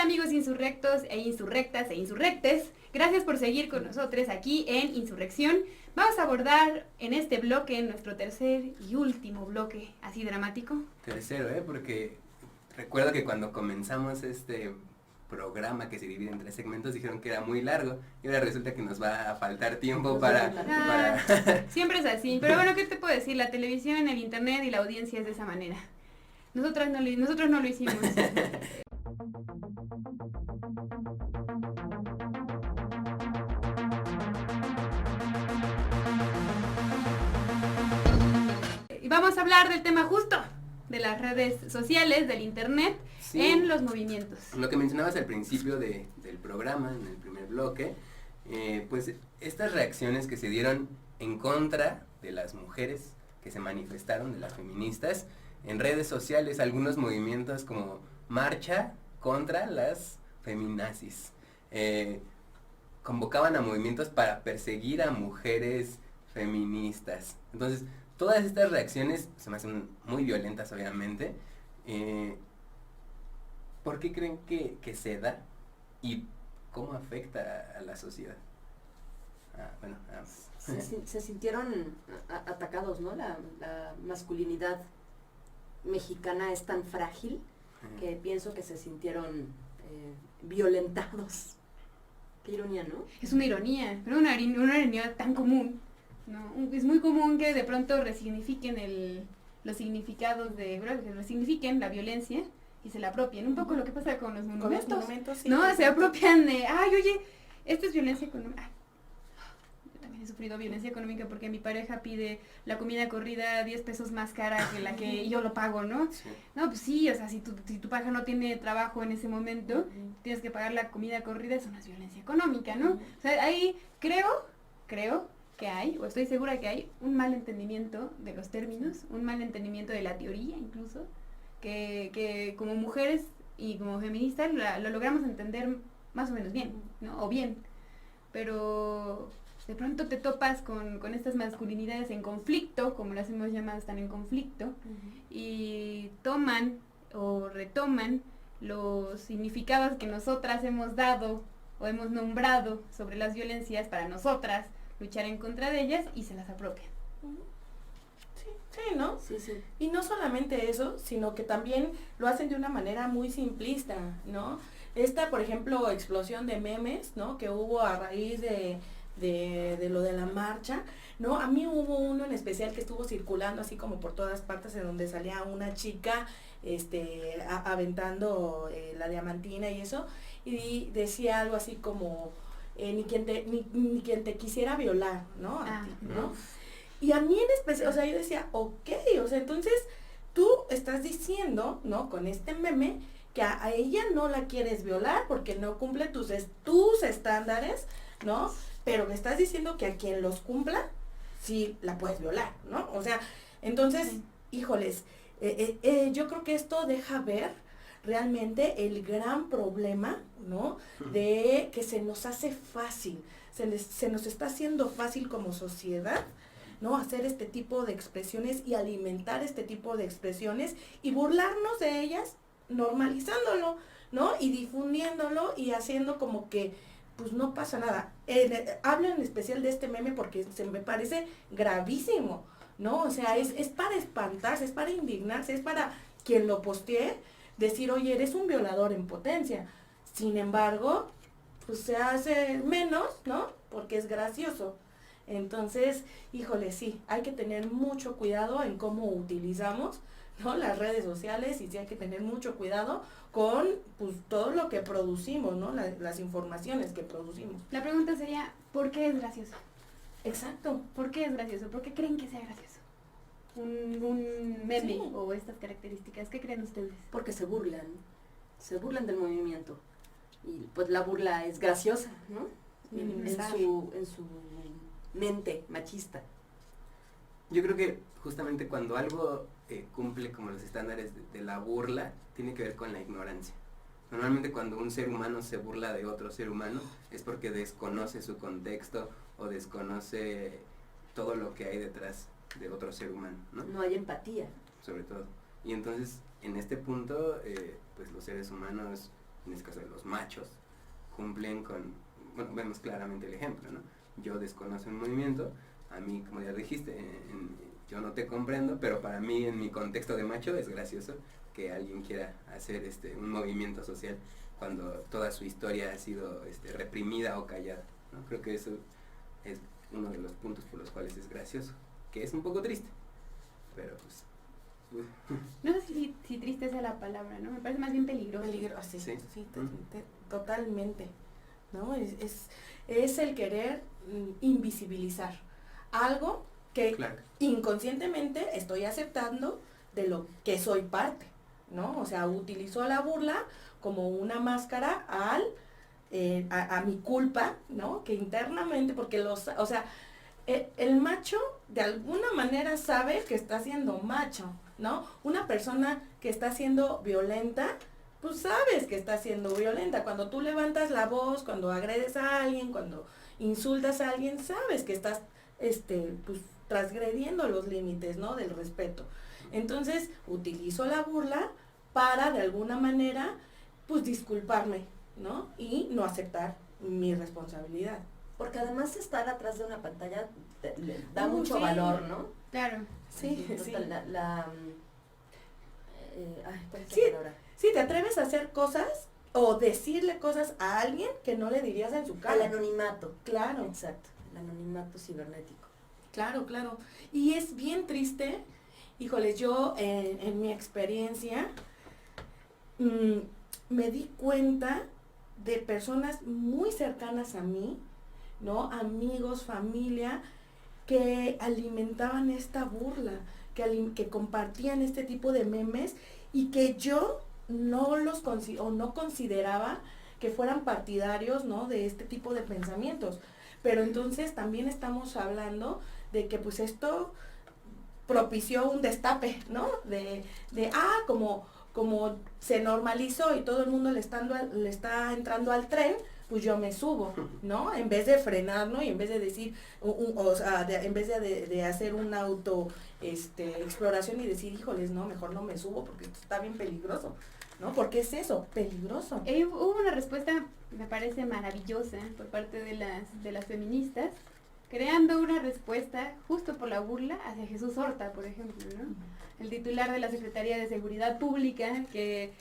amigos insurrectos e insurrectas e insurrectes? Gracias por seguir con nosotros aquí en Insurrección. Vamos a abordar en este bloque, en nuestro tercer y último bloque, así dramático. Tercero, porque recuerdo que cuando comenzamos este programa que se divide en 3 segmentos dijeron que era muy largo y ahora resulta que nos va a faltar tiempo para... Siempre es así, pero bueno, ¿qué te puedo decir? La televisión, el internet y la audiencia es de esa manera. Nosotros no lo hicimos. Y vamos a hablar del tema justo, de las redes sociales, del internet, sí, en los movimientos. Lo que mencionabas al principio del programa, en el primer bloque, pues estas reacciones que se dieron en contra de las mujeres que se manifestaron, de las feministas, en redes sociales, algunos movimientos como Marcha contra las Feminazis, convocaban a movimientos para perseguir a mujeres feministas. Entonces, todas estas reacciones se me hacen muy violentas, obviamente. ¿Por qué creen que se da y cómo afecta a la sociedad? Se sintieron atacados, ¿no? La masculinidad mexicana es tan frágil que pienso que se sintieron violentados. Qué ironía, ¿no? Es una ironía, pero una ironía tan común, ¿no? Es muy común que de pronto resignifiquen los significados que resignifiquen la violencia y se la apropien. Un poco lo que pasa con los monumentos. Con los monumentos, sí. ¿No? Se apropian de, oye, esto es violencia económica. Yo también he sufrido violencia económica porque mi pareja pide la comida corrida 10 pesos más cara que la que yo lo pago, ¿no? Sí. No, pues sí, o sea, si tu pareja no tiene trabajo en ese momento, tienes que pagar la comida corrida, eso no es violencia económica, ¿no? O sea, ahí creo que hay, o estoy segura que hay, un mal entendimiento de los términos, un mal entendimiento de la teoría incluso, que como mujeres y como feministas lo logramos entender más o menos bien, ¿no? O bien, pero de pronto te topas con estas masculinidades en conflicto, como las hemos llamado, están en conflicto, y toman o retoman los significados que nosotras hemos dado o hemos nombrado sobre las violencias para nosotras luchar en contra de ellas y se las apropian. Sí, ¿no? Sí. Y no solamente eso, sino que también lo hacen de una manera muy simplista, ¿no? Esta, por ejemplo, explosión de memes, ¿no? Que hubo a raíz de lo de la marcha, ¿no? A mí hubo uno en especial que estuvo circulando así como por todas partes, en donde salía una chica aventando la diamantina y eso, y decía algo así como ni quien te quisiera violar, ¿no? A ti, ¿no? Y a mí en especial, o sea, yo decía, ok, o sea, entonces tú estás diciendo, ¿no? Con este meme, que a ella no la quieres violar porque no cumple tus estándares, ¿no? Pero me estás diciendo que a quien los cumpla, sí la puedes violar, ¿no? O sea, entonces, híjoles, yo creo que esto deja ver realmente el gran problema, ¿no? De que se nos hace fácil, se nos está haciendo fácil como sociedad, ¿no? Hacer este tipo de expresiones y alimentar este tipo de expresiones y burlarnos de ellas, normalizándolo, ¿no? Y difundiéndolo y haciendo como que pues no pasa nada. Hablo en especial de este meme porque se me parece gravísimo, ¿no? O sea, es para espantarse, es para indignarse, es para quien lo postee, decir, oye, eres un violador en potencia. Sin embargo, pues se hace menos, ¿no? Porque es gracioso. Entonces, híjole, sí, hay que tener mucho cuidado en cómo utilizamos, ¿no? Las redes sociales, y sí hay que tener mucho cuidado con pues todo lo que producimos, ¿no? Las informaciones que producimos. La pregunta sería, ¿por qué es gracioso? Exacto. ¿Por qué es gracioso? ¿Por qué creen que sea gracioso? Un meme, sí, o estas características, ¿qué creen ustedes? Porque se burlan del movimiento, y pues la burla es graciosa, ¿no? En su mente machista. Yo creo que justamente cuando algo cumple como los estándares de la burla, tiene que ver con la ignorancia. Normalmente cuando un ser humano se burla de otro ser humano es porque desconoce su contexto o desconoce todo lo que hay detrás de otro ser humano, ¿no? No hay empatía. Sobre todo. Y entonces, en este punto, pues los seres humanos en este caso de los machos, cumplen con, bueno, vemos claramente el ejemplo, ¿no? Yo desconozco un movimiento, a mí, como ya dijiste, yo no te comprendo, pero para mí, en mi contexto de macho, es gracioso que alguien quiera hacer un movimiento social cuando toda su historia ha sido reprimida o callada, ¿no? Creo que eso es uno de los puntos por los cuales es gracioso, que es un poco triste, pero pues... No sé si triste sea la palabra, ¿no? Me parece más bien peligroso. Sí, Sí. Totalmente, ¿no? Es el querer invisibilizar algo que Claro. inconscientemente estoy aceptando de lo que soy parte, ¿no? O sea, utilizó la burla como una máscara a mi culpa, ¿no? Que internamente, porque o sea, el macho de alguna manera sabe que está siendo macho, ¿no? Una persona que está siendo violenta, pues sabes que está siendo violenta. Cuando tú levantas la voz, cuando agredes a alguien, cuando insultas a alguien, sabes que estás, pues, transgrediendo los límites, ¿no? Del respeto. Entonces, utilizo la burla para, de alguna manera, pues, disculparme, ¿no? Y no aceptar mi responsabilidad. Porque además estar atrás de una pantalla le da mucho sí. valor, ¿no? Claro. Sí, Total, sí. ¿cuál es la Sí. palabra? Sí, te atreves a hacer cosas o decirle cosas a alguien que no le dirías en su El cara. anonimato. Claro, Exacto, el anonimato cibernético. claro. Y es bien triste, híjoles, yo en mi experiencia me di cuenta de personas muy cercanas a mí, ¿no? Amigos, familia, que alimentaban esta burla, que compartían este tipo de memes y que yo no no consideraba que fueran partidarios, ¿no? De este tipo de pensamientos. Pero entonces también estamos hablando de que pues esto propició un destape, ¿no? Como se normalizó y todo el mundo le está entrando al tren, pues yo me subo, ¿no? En vez de frenar, ¿no? Y en vez de decir, en vez de hacer una exploración y decir, híjoles, no, mejor no me subo porque esto está bien peligroso, ¿no? Porque es eso, peligroso. Hubo una respuesta, me parece maravillosa, por parte de las feministas, creando una respuesta justo por la burla hacia Jesús Horta, por ejemplo, ¿no? El titular de la Secretaría de Seguridad Pública, que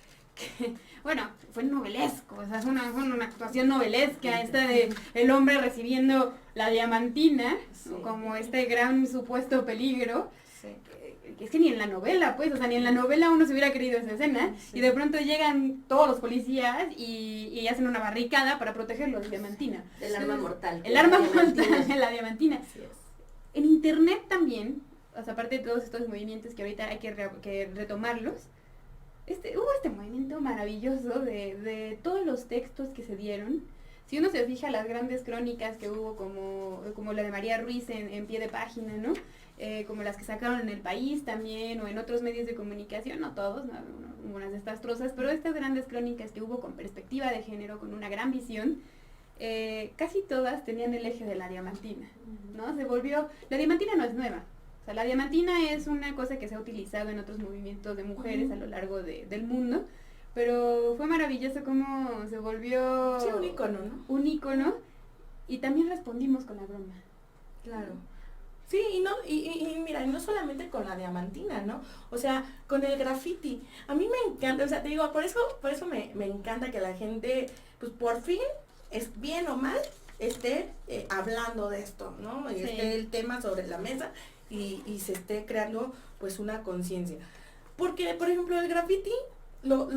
bueno, fue novelesco, o sea, fue una actuación novelesca, esta de el hombre recibiendo la diamantina, Sí. como este gran supuesto peligro. Sí. Es que ni en la novela, pues, o sea, ni en la novela uno se hubiera querido esa escena, Sí. y de pronto llegan todos los policías y hacen una barricada para protegerlo de diamantina. El arma mortal. El arma la mortal, diamantina. la diamantina. Así es. En internet también, o sea, aparte de todos estos movimientos que ahorita hay que retomarlos, hubo este movimiento maravilloso de todos los textos que se dieron. Si uno se fija las grandes crónicas que hubo, como la de María Ruiz en pie de página, ¿no? Como las que sacaron en El País también, o en otros medios de comunicación, no todos, ¿no? Unas desastrosas, pero estas grandes crónicas que hubo con perspectiva de género, con una gran visión, casi todas tenían el eje de la diamantina, ¿no? La diamantina no es nueva. O sea, la diamantina es una cosa que se ha utilizado en otros movimientos de mujeres a lo largo del mundo, pero fue maravilloso cómo se volvió... Sí, un ícono, ¿no? Un ícono, y también respondimos con la broma. Claro. Sí, y mira, y no solamente con la diamantina, ¿no? O sea, con el graffiti. A mí me encanta, o sea, te digo, por eso me encanta que la gente, pues por fin, es bien o mal, esté hablando de esto, ¿no? Y Sí. esté el tema sobre la mesa y se esté creando, pues, una conciencia. Porque, por ejemplo, el graffiti lo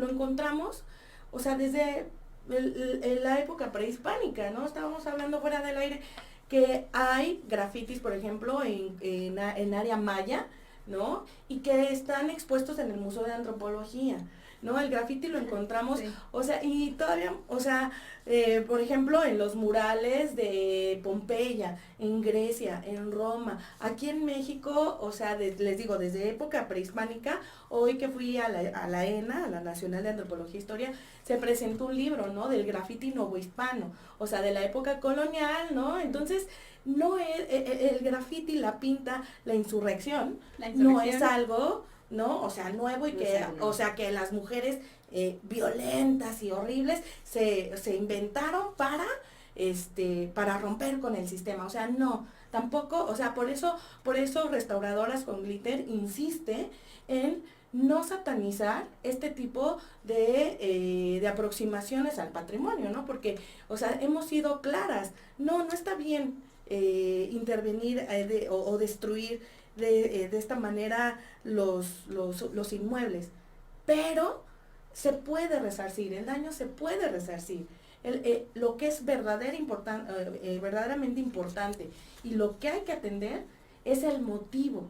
encontramos, o sea, desde la época prehispánica, ¿no? Estábamos hablando fuera del aire que hay grafitis, por ejemplo, en área maya, ¿no? Y que están expuestos en el Museo de Antropología, ¿no? El grafiti lo encontramos, Sí. o sea, y todavía, o sea, por ejemplo, en los murales de Pompeya, en Grecia, en Roma, aquí en México, o sea, les digo, desde época prehispánica, hoy que fui a la ENA, a la Nacional de Antropología e Historia, se presentó un libro, ¿no? Del grafiti novohispano, o sea, de la época colonial, ¿no? Entonces, no es, el grafiti, la pinta, la insurrección, no es algo ¿no? O sea, nuevo y que, o sea, que las mujeres violentas y horribles se inventaron para romper con el sistema. O sea, no, tampoco, o sea, por eso Restauradoras con Glitter insiste en no satanizar este tipo de aproximaciones al patrimonio, ¿no? Porque, o sea, hemos sido claras, no está bien intervenir o destruir de esta manera los inmuebles, pero se puede resarcir, el daño se puede resarcir. Lo que es verdaderamente importante y lo que hay que atender es el motivo,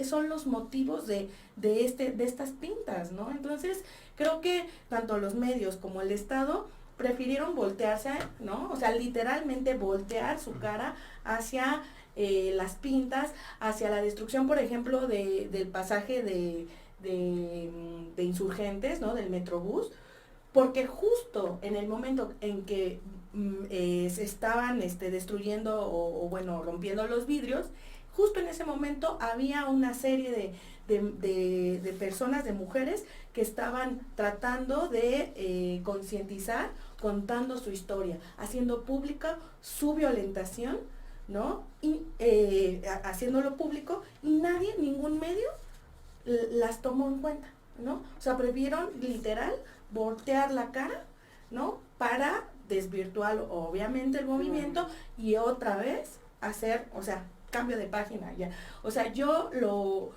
son los motivos de estas pintas, ¿no? Entonces, creo que tanto los medios como el Estado prefirieron voltearse, ¿no? O sea, literalmente voltear su cara hacia las pintas, hacia la destrucción, por ejemplo, del pasaje de Insurgentes, ¿no? Del Metrobús, porque justo en el momento en que se estaban destruyendo o bueno, rompiendo los vidrios, justo en ese momento había una serie de personas, de mujeres, que estaban tratando de concientizar, contando su historia, haciendo pública su violentación, ¿no? Y haciéndolo público, y nadie, ningún medio, las tomó en cuenta, ¿no? O sea, prefirieron literal voltear la cara, ¿no? Para desvirtuar obviamente el movimiento y otra vez hacer, o sea, cambio de página ya. O sea, yo lo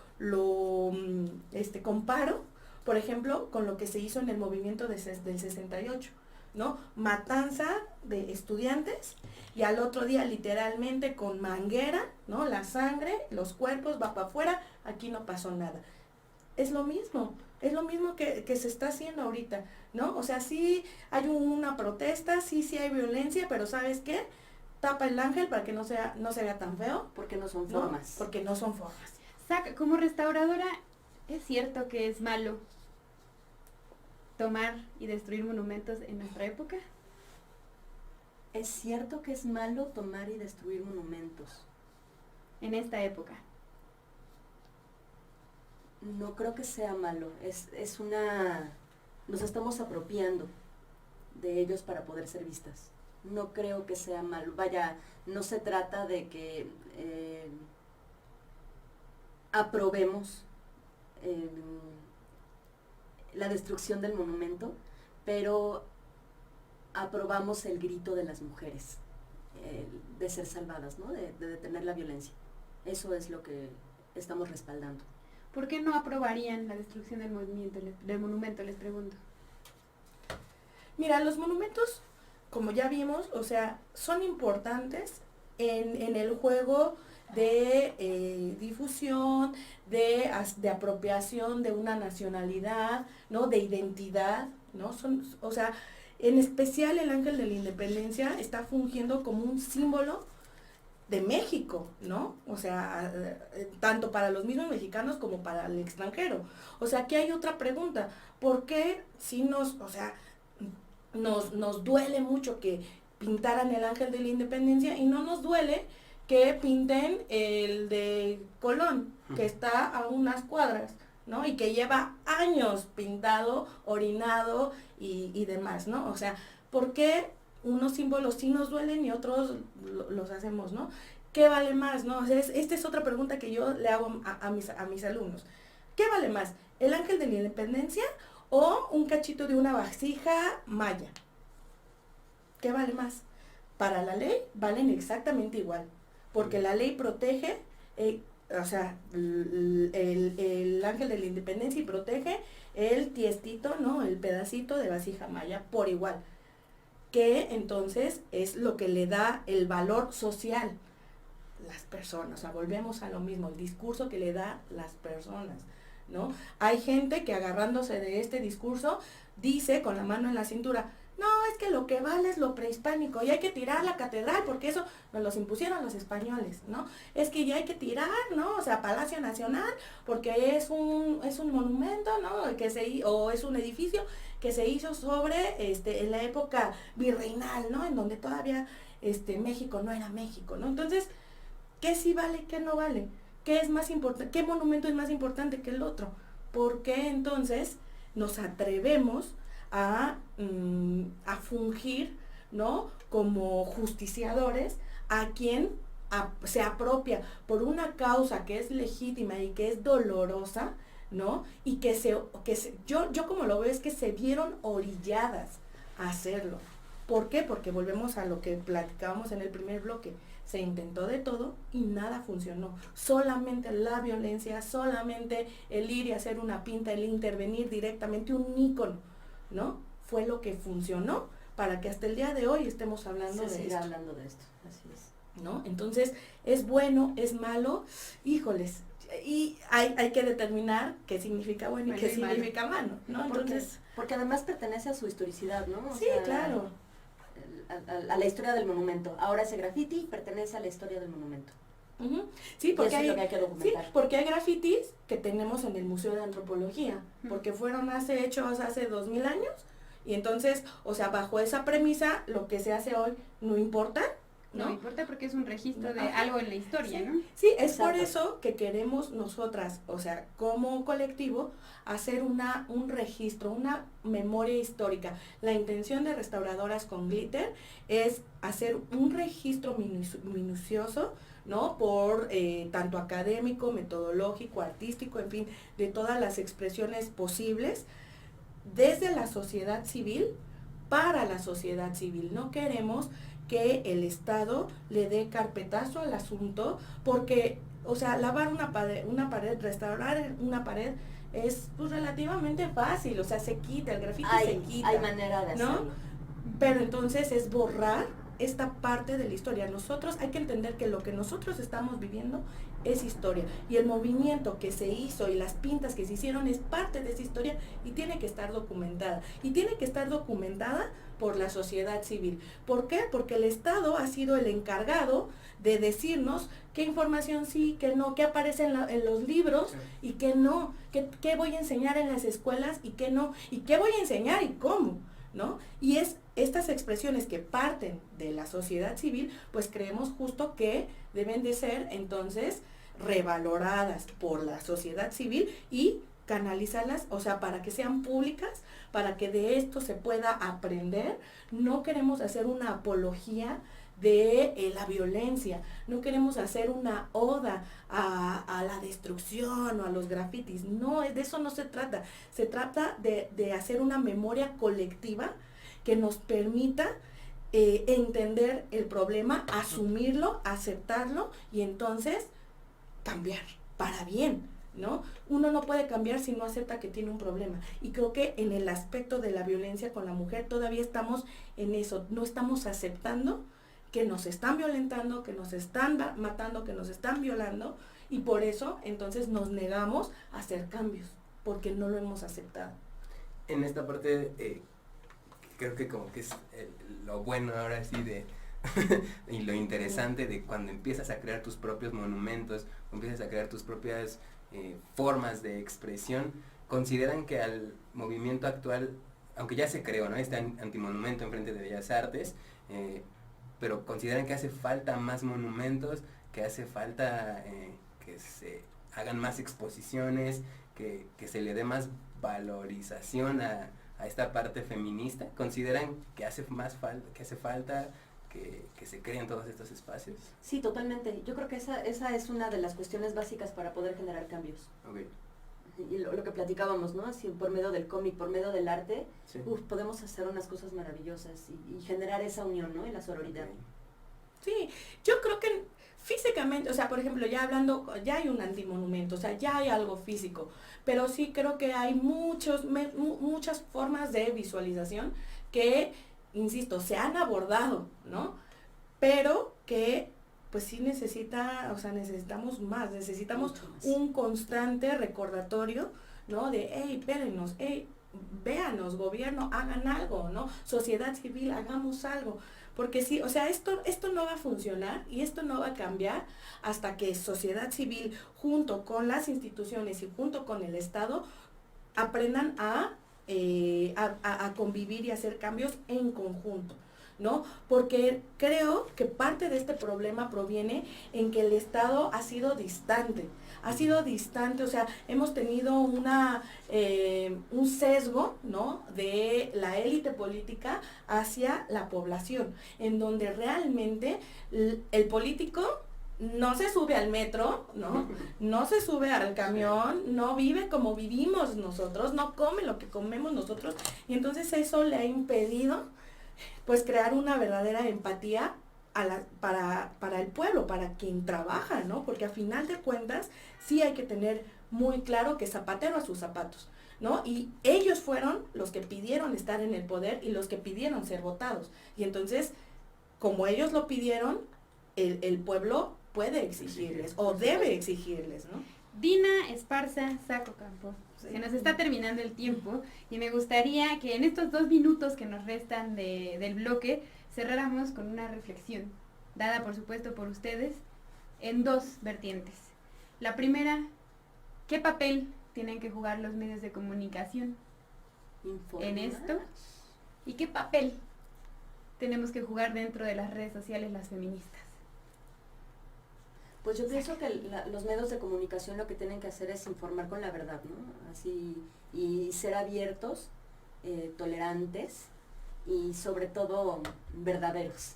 comparo, por ejemplo, con lo que se hizo en el movimiento del 68, ¿no? Matanza de estudiantes y al otro día literalmente con manguera, ¿no? La sangre, los cuerpos, va para afuera, aquí no pasó nada. Es lo mismo que se está haciendo ahorita, ¿no? O sea, sí hay una protesta, sí hay violencia, pero ¿sabes qué? Tapa el ángel para que no se vea tan feo. Porque no son formas. ¿No? Porque no son formas. Como restauradora, ¿es cierto que es malo tomar y destruir monumentos en nuestra época? Es cierto que es malo tomar y destruir monumentos. En esta época. No creo que sea malo, nos estamos apropiando de ellos para poder ser vistas. No creo que sea malo, vaya, no se trata de que aprobemos la destrucción del monumento, pero aprobamos el grito de las mujeres, de ser salvadas, ¿no? De detener la violencia. Eso es lo que estamos respaldando. ¿Por qué no aprobarían la destrucción del monumento, les pregunto? Mira, los monumentos, como ya vimos, o sea, son importantes en el juego de difusión, de apropiación de una nacionalidad, ¿no? De identidad, ¿no? O sea, en especial el Ángel de la Independencia está fungiendo como un símbolo de México, ¿no? O sea, tanto para los mismos mexicanos como para el extranjero. O sea, aquí hay otra pregunta. ¿Por qué si nos duele mucho que pintaran el Ángel de la Independencia y no nos duele que pinten el de Colón, que está a unas cuadras, ¿no? Y que lleva años pintado, orinado y demás, ¿no? O sea, ¿por qué unos símbolos sí nos duelen y otros los hacemos, ¿no? ¿Qué vale más, no? O sea, esta es otra pregunta que yo le hago a mis alumnos. ¿Qué vale más? ¿El Ángel de la Independencia o un cachito de una vasija maya? ¿Qué vale más? Para la ley valen exactamente igual, porque la ley protege, o sea, el Ángel de la Independencia y protege el tiestito, ¿no? El pedacito de vasija maya por igual, que entonces es lo que le da el valor social. Las personas, o sea, volvemos a lo mismo, el discurso que le da las personas, ¿no? Hay gente que agarrándose de este discurso dice con la mano en la cintura, no, es que lo que vale es lo prehispánico y hay que tirar la catedral porque eso nos los impusieron los españoles, ¿no? Es que ya hay que tirar, ¿no? O sea, Palacio Nacional porque es un monumento, ¿no? O es un edificio que se hizo sobre, en la época virreinal, ¿no? En donde todavía, México no era México, ¿no? Entonces, ¿qué sí vale, qué no vale? ¿Qué es más importante? ¿Qué monumento es más importante que el otro? ¿por qué entonces nos atrevemos a fungir, ¿no? Como justiciadores a quien se apropia por una causa que es legítima y que es dolorosa, ¿no? Y yo como lo veo es que se vieron orilladas a hacerlo. ¿Por qué? Porque volvemos a lo que platicábamos en el primer bloque. Se intentó de todo y nada funcionó. Solamente la violencia, solamente el ir y hacer una pinta, el intervenir directamente, un ícono, ¿no? Fue lo que funcionó para que hasta el día de hoy estemos hablando de esto. hablando de esto, así es. ¿No? Entonces, ¿es bueno, es malo? Híjoles, y hay que determinar qué significa bueno y qué significa malo, ¿no? Entonces, porque además pertenece a su historicidad, ¿no? Sí, claro. A la historia del monumento. Ahora ese graffiti pertenece a la historia del monumento. Uh-huh. Sí, porque eso es lo que hay que documentar. Sí, porque hay grafitis que tenemos en el Museo de Antropología, porque fueron hechos hace 2000 años, y entonces, o sea, bajo esa premisa, lo que se hace hoy no importa, ¿no? No importa porque es un registro de algo en la historia, sí, ¿no? Sí, es Exacto. Por eso que queremos nosotras, o sea, como colectivo, hacer un registro, una memoria histórica. La intención de Restauradoras con Glitter es hacer un registro minucioso, ¿no? Por tanto académico, metodológico, artístico, en fin, de todas las expresiones posibles, desde la sociedad civil, para la sociedad civil. No queremos que el Estado le dé carpetazo al asunto, porque, o sea, lavar una pared, restaurar una pared, es pues, relativamente fácil, o sea, se quita, el grafiti se quita. Hay manera de hacerlo. ¿No? Pero entonces es borrar esta parte de la historia. Nosotros hay que entender que lo que nosotros estamos viviendo es historia, y el movimiento que se hizo y las pintas que se hicieron es parte de esa historia y tiene que estar documentada, y tiene que estar documentada por la sociedad civil. ¿Por qué? Porque el Estado ha sido el encargado de decirnos qué información sí, qué no, qué aparece en los libros y qué no, qué voy a enseñar en las escuelas y qué no, y qué voy a enseñar y cómo, ¿no? Y es estas expresiones que parten de la sociedad civil, pues creemos justo que deben de ser entonces revaloradas por la sociedad civil y canalizarlas, o sea, para que sean públicas, para que de esto se pueda aprender. No queremos hacer una apología de la violencia, no queremos hacer una oda a la destrucción o a los grafitis, no, de eso no se trata de hacer una memoria colectiva que nos permita entender el problema, asumirlo, aceptarlo y entonces cambiar para bien, ¿no? Uno no puede cambiar si no acepta que tiene un problema. Y creo que en el aspecto de la violencia con la mujer todavía estamos en eso, no estamos aceptando que nos están violentando, que nos están matando, que nos están violando, y por eso entonces nos negamos a hacer cambios, porque no lo hemos aceptado. En esta parte creo que como que es lo bueno ahora sí y lo interesante de cuando empiezas a crear tus propios monumentos, empiezas a crear tus propias formas de expresión. Consideran que al movimiento actual, aunque ya se creó, ¿no?, este antimonumento enfrente de Bellas Artes, pero consideran que hace falta más monumentos, que hace falta que se hagan más exposiciones, que se le dé más valorización a esta parte feminista. Consideran que hace falta que se creen todos estos espacios. Sí, totalmente. Yo creo que esa es una de las cuestiones básicas para poder generar cambios. Okay. Y lo que platicábamos, ¿no? Así, por medio del cómic, por medio del arte, sí. Podemos hacer unas cosas maravillosas y generar esa unión, ¿no? Y la sororidad. Okay. Sí, yo creo que físicamente, o sea, por ejemplo, ya hay un antimonumento, o sea, ya hay algo físico, pero sí creo que hay muchas formas de visualización que, insisto, se han abordado, ¿no? Pero que pues sí necesitamos más, necesitamos un constante recordatorio, ¿no? De, hey, espérenos, hey, véanos, gobierno, hagan algo, ¿no? Sociedad civil, hagamos algo. Porque sí, o sea, esto no va a funcionar y esto no va a cambiar hasta que sociedad civil, junto con las instituciones y junto con el Estado, aprendan a convivir y hacer cambios en conjunto, ¿no? Porque creo que parte de este problema proviene en que el Estado ha sido distante, o sea, hemos tenido un sesgo, ¿no? De la élite política hacia la población, en donde realmente el político no se sube al metro, ¿no? No se sube al camión, no vive como vivimos nosotros, no come lo que comemos nosotros, y entonces eso le ha impedido, pues, crear una verdadera empatía para el pueblo, para quien trabaja, ¿no? Porque a final de cuentas sí hay que tener muy claro que zapatero a sus zapatos, ¿no? Y ellos fueron los que pidieron estar en el poder y los que pidieron ser votados. Y entonces, como ellos lo pidieron, el pueblo puede exigirles o debe exigirles, ¿no? Dina Esparza Saco Campo. Sí. Se nos está terminando el tiempo y me gustaría que en estos 2 minutos que nos restan del bloque cerráramos con una reflexión, dada por supuesto por ustedes, en 2 vertientes. La primera, ¿qué papel tienen que jugar los medios de comunicación en esto? ¿Y qué papel tenemos que jugar dentro de las redes sociales las feministas? Pues yo pienso que los medios de comunicación lo que tienen que hacer es informar con la verdad, ¿no? Así, y ser abiertos, tolerantes y sobre todo verdaderos.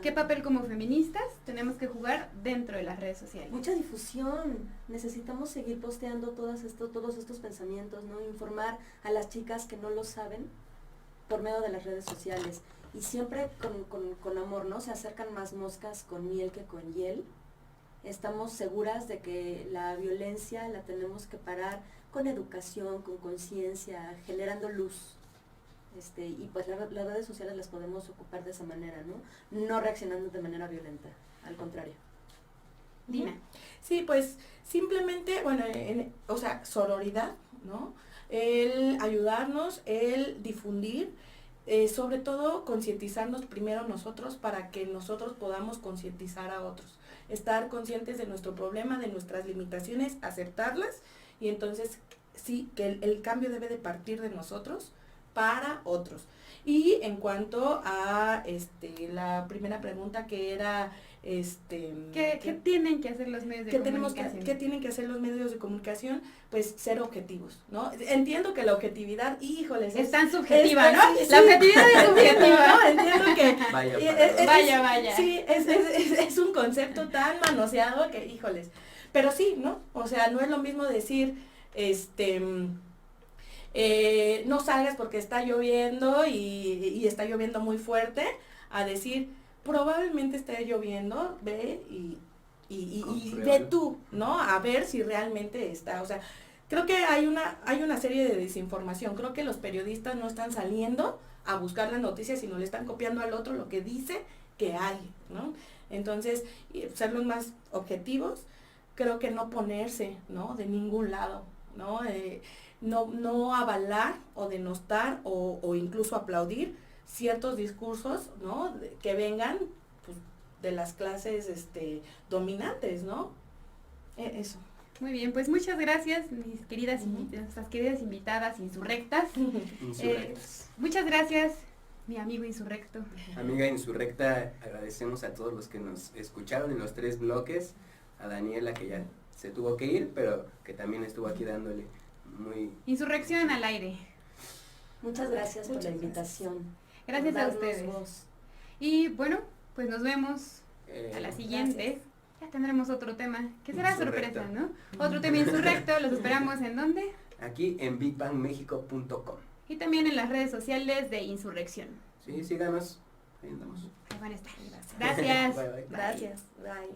¿Qué papel como feministas tenemos que jugar dentro de las redes sociales? Mucha difusión. Necesitamos seguir posteando todos estos pensamientos, ¿no? Informar a las chicas que no lo saben por medio de las redes sociales. Y siempre con amor, ¿no? Se acercan más moscas con miel que con hiel. Estamos seguras de que la violencia la tenemos que parar con educación, con conciencia, generando luz. Y pues las redes sociales las podemos ocupar de esa manera, ¿no? No reaccionando de manera violenta, al contrario. Dina. Sí, pues simplemente, bueno, o sea, sororidad, ¿no? El ayudarnos, el difundir, sobre todo concientizarnos primero nosotros para que nosotros podamos concientizar a otros. Estar conscientes de nuestro problema, de nuestras limitaciones, aceptarlas, y entonces sí, que el cambio debe de partir de nosotros para otros. Y en cuanto a la primera pregunta, que era ¿Qué tienen que hacer los medios de comunicación? ¿Qué tienen que hacer los medios de comunicación? Pues ser objetivos, ¿no? Entiendo que la objetividad, híjoles, es tan subjetiva, ¿no? Sí, la objetividad es subjetiva, ¿no? Entiendo que vaya. Sí, es un concepto tan manoseado que, híjoles. Pero sí, ¿no? O sea, no es lo mismo decir, no salgas porque está lloviendo y está lloviendo muy fuerte, a decir, probablemente esté lloviendo, ve y ve tú, ¿no? A ver si realmente está. O sea, creo que hay una serie de desinformación. Creo que los periodistas no están saliendo a buscar las noticias, sino le están copiando al otro lo que dice que hay, ¿no? Entonces, ser los más objetivos, creo que no ponerse, ¿no? De ningún lado, ¿no? No avalar o denostar o incluso aplaudir ciertos discursos, ¿no? Que vengan, pues, de las clases dominantes, ¿no? Eso. Muy bien, pues muchas gracias, mis queridas nuestras queridas invitadas insurrectas. Muchas gracias, mi amigo insurrecto. Amiga insurrecta, agradecemos a todos los que nos escucharon en los 3 bloques, a Daniela, que ya se tuvo que ir, pero que también estuvo aquí dándole muy... Insurrección al aire. Muchas gracias por la invitación. Gracias a ustedes. Voz. Y bueno, pues nos vemos a la siguiente. Gracias. Ya tendremos otro tema, que será sorpresa, ¿no? Otro tema insurrecto, los esperamos ¿en dónde? Aquí en bigbangmexico.com. Y también en las redes sociales de Insurrección. Sí, síganos. Ahí andamos. Ahí van a estar. Gracias. Bye, bye. Gracias. Bye.